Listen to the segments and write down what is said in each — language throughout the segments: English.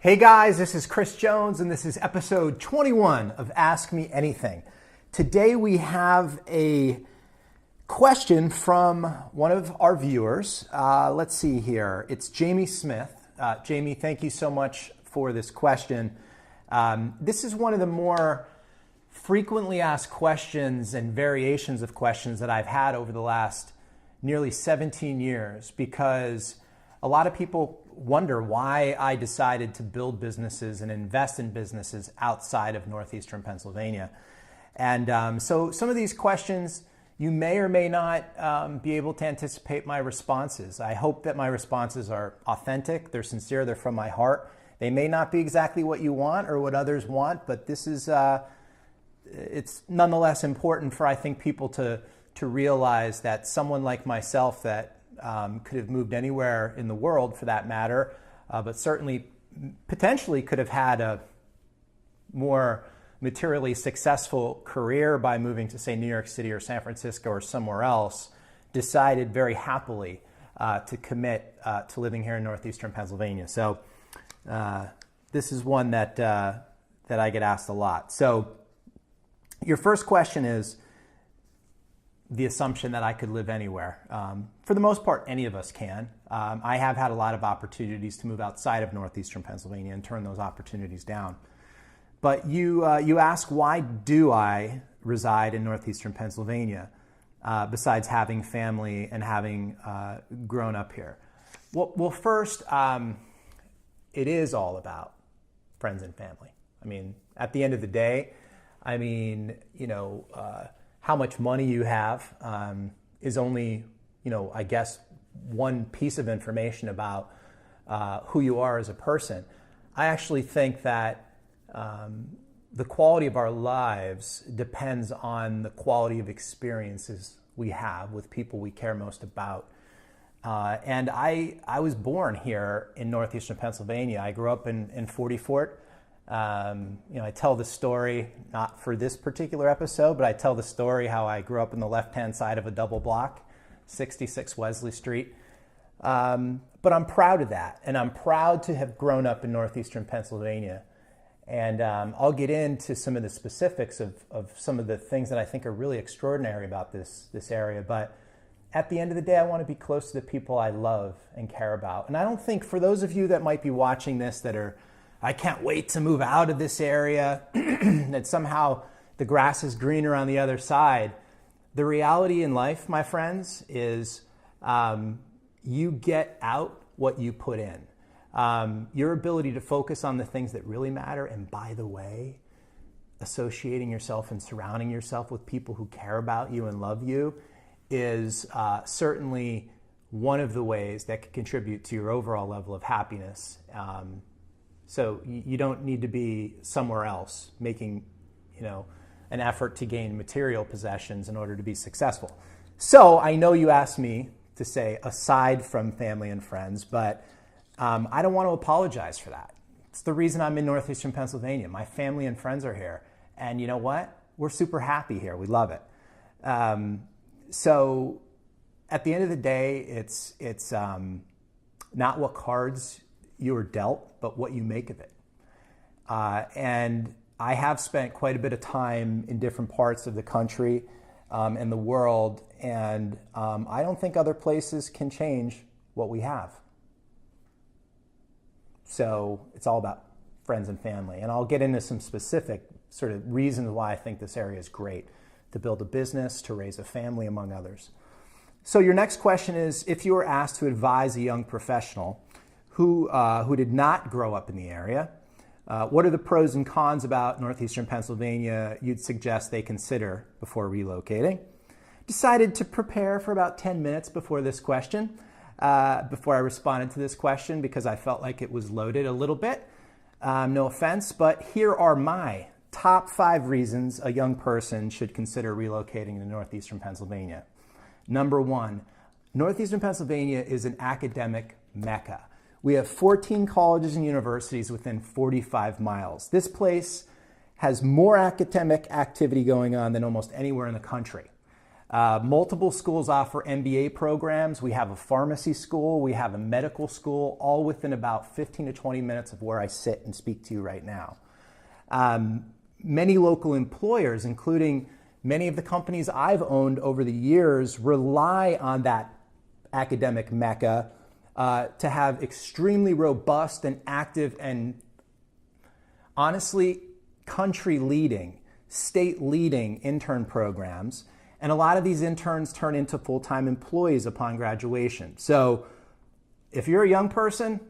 Hey guys, this is Kris Jones and this is episode 21 of Ask Me Anything. Today we have a question from one of our viewers. Let's see here. It's Jamie Smith. Jamie, thank you so much for this question. This is one of the more frequently asked questions and variations of questions that I've had over the last nearly 17 years because a lot of people wonder why I decided to build businesses and invest in businesses outside of northeastern Pennsylvania. And so some of these questions, you may or may not be able to anticipate my responses. I hope that my responses are authentic, they're sincere, they're from my heart. They may not be exactly what you want or what others want, but this is, it's nonetheless important for, I think, people to realize that someone like myself that could have moved anywhere in the world for that matter, but certainly potentially could have had a more materially successful career by moving to, say, New York City or San Francisco or somewhere else, decided very happily to commit to living here in northeastern Pennsylvania. So this is one that I get asked a lot. So your first question is the assumption that I could live anywhere. For the most part, any of us can. I have had a lot of opportunities to move outside of northeastern Pennsylvania and turn those opportunities down. But you ask, why do I reside in northeastern Pennsylvania besides having family and having grown up here? Well, first, it is all about friends and family. I mean, at the end of the day, I mean, how much money you have is only, I guess, one piece of information about who you are as a person. I actually think that the quality of our lives depends on the quality of experiences we have with people we care most about. And I was born here in northeastern Pennsylvania. I grew up in 40 Fort. I tell the story, not for this particular episode, but I tell the story how I grew up on the left-hand side of a double block, 66 Wesley Street. But I'm proud of that, and I'm proud to have grown up in northeastern Pennsylvania. And I'll get into some of the specifics of some of the things that I think are really extraordinary about this area. But at the end of the day, I want to be close to the people I love and care about. And I don't think, for those of you that might be watching this that are, I can't wait to move out of this area, that somehow the grass is greener on the other side. The reality in life, my friends, is you get out what you put in. Your ability to focus on the things that really matter, and by the way, associating yourself and surrounding yourself with people who care about you and love you is certainly one of the ways that can contribute to your overall level of happiness. So you don't need to be somewhere else making, an effort to gain material possessions in order to be successful. So I know you asked me to say aside from family and friends, but I don't want to apologize for that. It's the reason I'm in northeastern Pennsylvania. My family and friends are here. And you know what? We're super happy here. We love it. So at the end of the day, it's not what cards you are dealt, but what you make of it. And I have spent quite a bit of time in different parts of the country and the world, and I don't think other places can change what we have. So it's all about friends and family. And I'll get into some specific sort of reasons why I think this area is great to build a business, to raise a family, among others. So your next question is, if you were asked to advise a young professional who did not grow up in the area, what are the pros and cons about northeastern Pennsylvania you'd suggest they consider before relocating? Decided to prepare for about 10 minutes before this question, before I responded to this question, because I felt like it was loaded a little bit. No offense, but here are my top 5 reasons a young person should consider relocating to northeastern Pennsylvania. Number 1, northeastern Pennsylvania is an academic mecca. We have 14 colleges and universities within 45 miles. This place has more academic activity going on than almost anywhere in the country. Multiple schools offer MBA programs. We have a pharmacy school. We have a medical school, all within about 15 to 20 minutes of where I sit and speak to you right now. Many local employers, including many of the companies I've owned over the years, rely on that academic Mecca to have extremely robust and active and honestly country-leading, state-leading intern programs. And a lot of these interns turn into full-time employees upon graduation. So if you're a young person,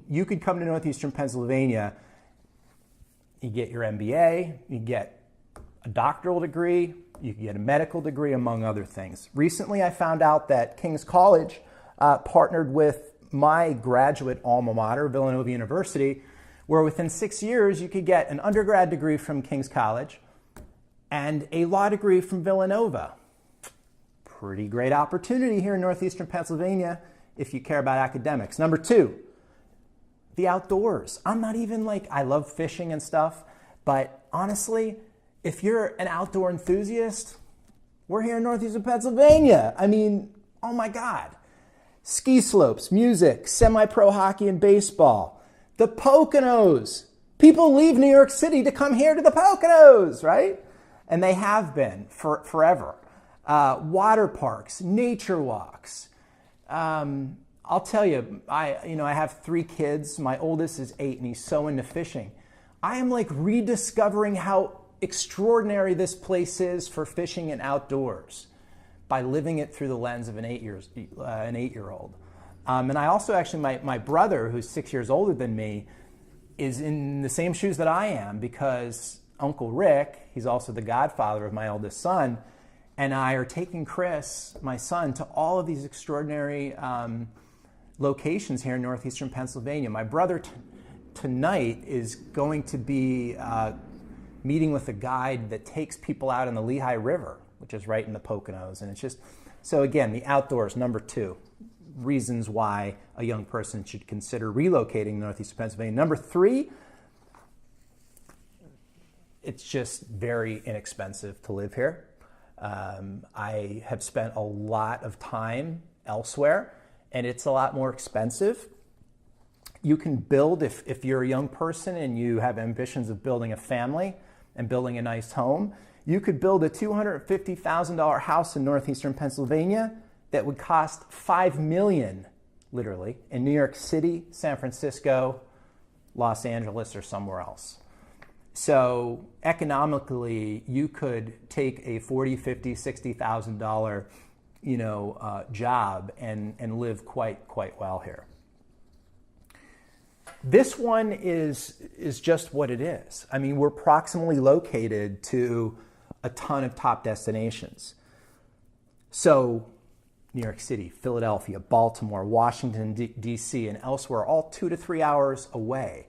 you could come to Northeastern Pennsylvania. You get your MBA, you get a doctoral degree, you can get a medical degree, among other things. Recently, I found out that King's College partnered with my graduate alma mater, Villanova University, where within 6 years, you could get an undergrad degree from King's College and a law degree from Villanova. Pretty great opportunity here in Northeastern Pennsylvania if you care about academics. Number 2, the outdoors. I'm not even I love fishing and stuff, but honestly, if you're an outdoor enthusiast, we're here in Northeastern Pennsylvania. I mean, oh my God. Ski slopes, music, semi-pro hockey and baseball, the Poconos. People leave New York City to come here to the Poconos, right? And they have been forever. Water parks, nature walks. I'll tell you, I have 3 kids. My oldest is 8 and he's so into fishing. I am rediscovering how extraordinary this place is for fishing and outdoors by living it through the lens of an 8-year-old. And I also actually, my brother, who's 6 years older than me, is in the same shoes that I am because Uncle Rick, he's also the godfather of my oldest son, and I are taking Kris, my son, to all of these extraordinary locations here in Northeastern Pennsylvania. My brother tonight is going to be meeting with a guide that takes people out in the Lehigh River, which is right in the Poconos. And it's just, so again, the outdoors, number 2, reasons why a young person should consider relocating to Northeastern Pennsylvania. Number 3, it's just very inexpensive to live here. I have spent a lot of time elsewhere, and it's a lot more expensive. You can build, if you're a young person and you have ambitions of building a family and building a nice home, you could build a $250,000 house in Northeastern Pennsylvania that would cost $5 million, literally, in New York City, San Francisco, Los Angeles, or somewhere else. So economically, you could take a $40,000, $50,000, $60,000, job and live quite well here. This one is just what it is. I mean, we're proximally located to a ton of top destinations. So New York City, Philadelphia, Baltimore, Washington, D.C., and elsewhere, all 2 to 3 hours away.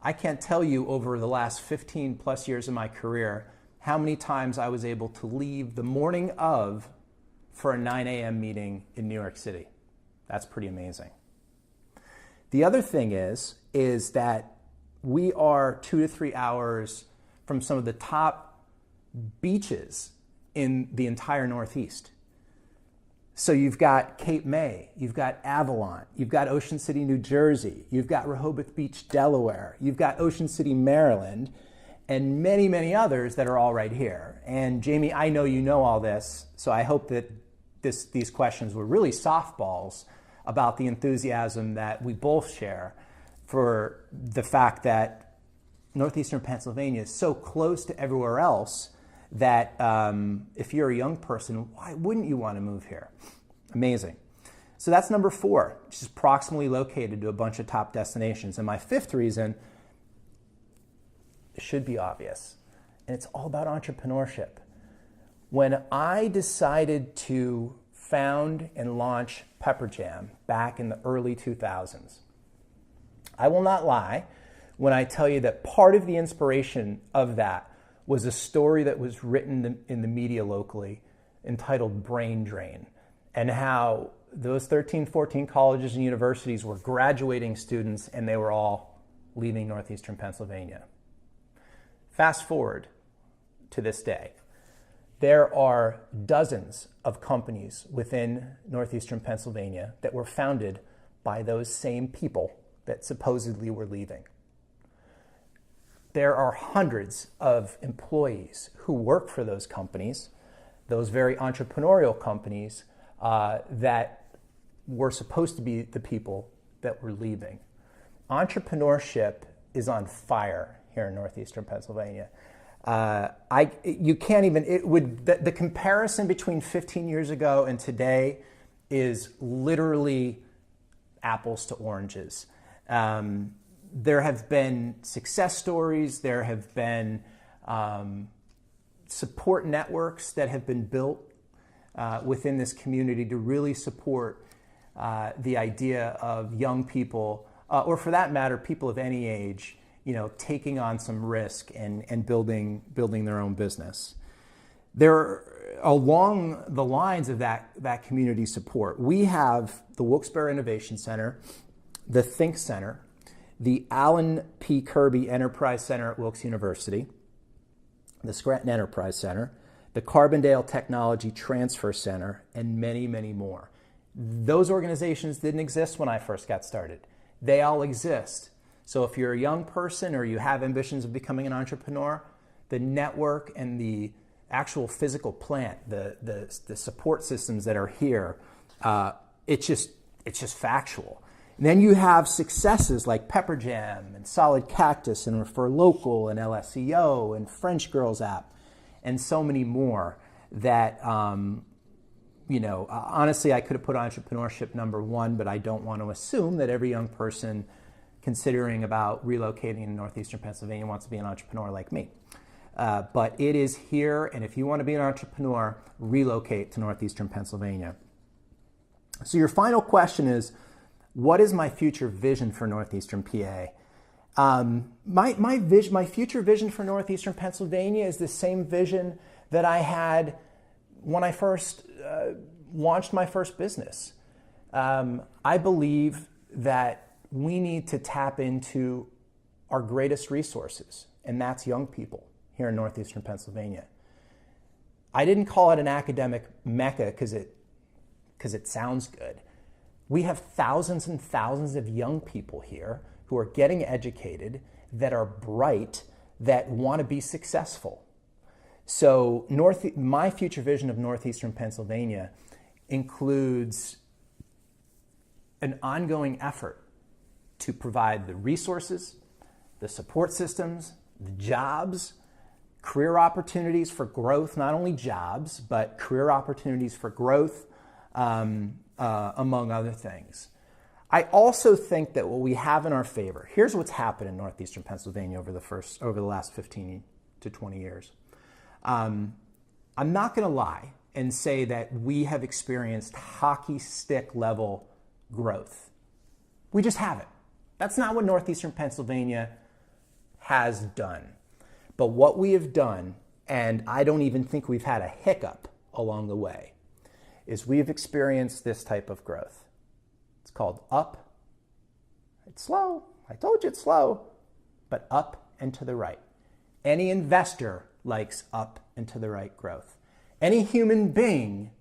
I can't tell you over the last 15 plus years of my career how many times I was able to leave the morning of for a 9 a.m. meeting in New York City. That's pretty amazing. The other thing is that we are 2 to 3 hours from some of the top beaches in the entire Northeast. So you've got Cape May, you've got Avalon, you've got Ocean City, New Jersey, you've got Rehoboth Beach, Delaware, you've got Ocean City, Maryland, and many, many others that are all right here. And Jamie, I know you know all this, so I hope that these questions were really softballs about the enthusiasm that we both share for the fact that Northeastern Pennsylvania is so close to everywhere else that if you're a young person, why wouldn't you want to move here? Amazing. So that's number 4, which is proximally located to a bunch of top destinations. And my 5th reason should be obvious, and it's all about entrepreneurship. When I decided to found and launch Pepper Jam back in the early 2000s, I will not lie when I tell you that part of the inspiration of that was a story that was written in the media locally entitled Brain Drain, and how those 13, 14 colleges and universities were graduating students and they were all leaving Northeastern Pennsylvania. Fast forward to this day. There are dozens of companies within northeastern Pennsylvania that were founded by those same people that supposedly were leaving. There are hundreds of employees who work for those companies, those very entrepreneurial companies that were supposed to be the people that were leaving. Entrepreneurship is on fire here in northeastern Pennsylvania. You can't even, the comparison between 15 years ago and today is literally apples to oranges. There have been success stories, there have been support networks that have been built within this community to really support the idea of young people, or for that matter, people of any age, taking on some risk and building their own business. There, along the lines of that community support, we have the Wilkes-Barre Innovation Center, the Think Center, the Alan P. Kirby Enterprise Center at Wilkes University, the Scranton Enterprise Center, the Carbondale Technology Transfer Center, and many, many more. Those organizations didn't exist when I first got started. They all exist. So if you're a young person or you have ambitions of becoming an entrepreneur, the network and the actual physical plant, the support systems that are here, it's just factual. And then you have successes like Pepper Jam and Solid Cactus and Refer Local and LSEO and French Girls app and so many more that, honestly, I could have put entrepreneurship number one, but I don't want to assume that every young person considering about relocating in northeastern Pennsylvania wants to be an entrepreneur like me. But it is here, and if you want to be an entrepreneur, relocate to northeastern Pennsylvania. So your final question is, what is my future vision for northeastern PA? My future vision for northeastern Pennsylvania is the same vision that I had when I first launched my first business. I believe that we need to tap into our greatest resources, and that's young people here in northeastern Pennsylvania. I didn't call it an academic Mecca because it sounds good. We have thousands and thousands of young people here who are getting educated, that are bright, that want to be successful. So my future vision of northeastern Pennsylvania includes an ongoing effort to provide the resources, the support systems, the jobs, career opportunities for growth, not only jobs, but career opportunities for growth, among other things. I also think that what we have in our favor, here's what's happened in northeastern Pennsylvania over the last 15 to 20 years. I'm not going to lie and say that we have experienced hockey stick level growth. We just haven't. That's not what northeastern Pennsylvania has done. But what we have done, and I don't even think we've had a hiccup along the way, is we've experienced this type of growth. It's called up. It's slow. I told you it's slow, but up and to the right. Any investor likes up and to the right growth. Any human being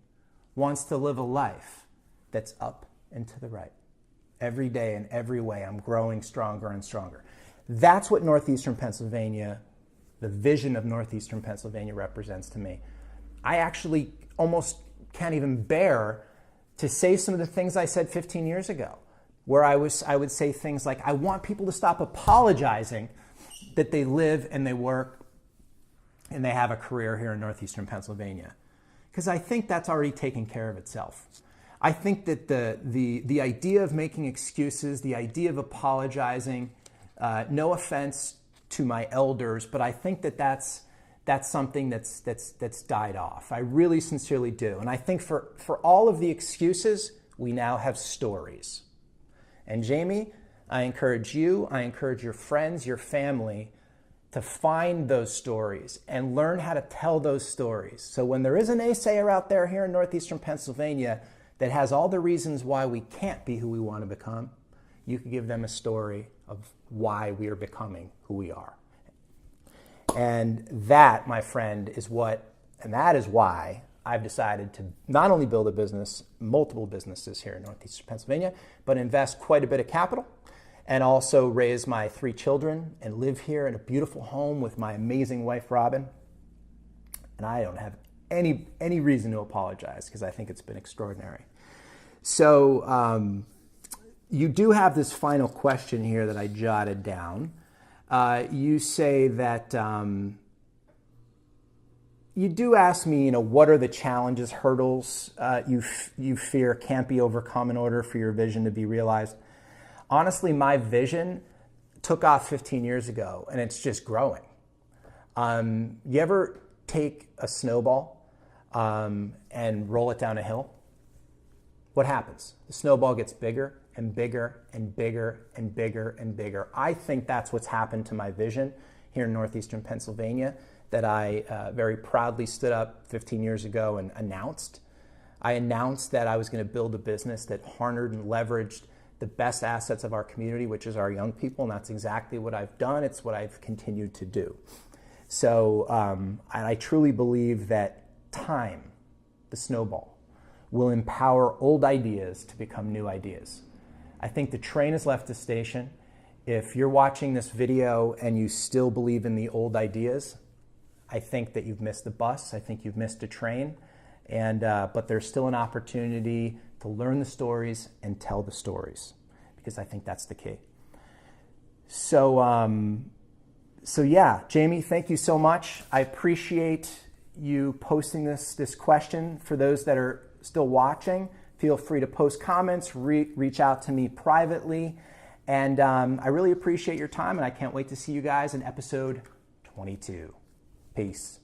wants to live a life that's up and to the right. Every day in every way, I'm growing stronger and stronger. That's what northeastern Pennsylvania, the vision of northeastern Pennsylvania represents to me. I actually almost can't even bear to say some of the things I said 15 years ago, where I would say things like, I want people to stop apologizing that they live and they work and they have a career here in northeastern Pennsylvania. Because I think that's already taken care of itself. I think that the idea of making excuses, the idea of apologizing, no offense to my elders, but I think that that's something that's died off. I really sincerely do. And I think for all of the excuses, we now have stories. And Jamie, I encourage you, I encourage your friends, your family, to find those stories and learn how to tell those stories. So when there is an naysayer out there here in northeastern Pennsylvania that has all the reasons why we can't be who we want to become, you can give them a story of why we are becoming who we are. And that, my friend, is what And that is why I've decided to not only build a business, multiple businesses here in Northeastern Pennsylvania, but invest quite a bit of capital and also raise my 3 children and live here in a beautiful home with my amazing wife, Robin. And I don't have any reason to apologize because I think it's been extraordinary. So you do have this final question here that I jotted down. You say that you do ask me, what are the challenges, hurdles you fear can't be overcome in order for your vision to be realized? Honestly, my vision took off 15 years ago, and it's just growing. You ever take a snowball and roll it down a hill? What happens? The snowball gets bigger and bigger and bigger and bigger and bigger. I think that's what's happened to my vision here in Northeastern Pennsylvania that I very proudly stood up 15 years ago and announced. I announced that I was going to build a business that harnessed and leveraged the best assets of our community, which is our young people, and that's exactly what I've done. It's what I've continued to do. So I truly believe that time, the snowball, will empower old ideas to become new ideas. I think the train has left the station. If you're watching this video and you still believe in the old ideas, I think that you've missed the bus. I think you've missed a train. But there's still an opportunity to learn the stories and tell the stories, because I think that's the key. So yeah, Jamie, thank you so much. I appreciate you posting this question. For those that are still watching, feel free to post comments, reach out to me privately. And I really appreciate your time, and I can't wait to see you guys in episode 22. Peace.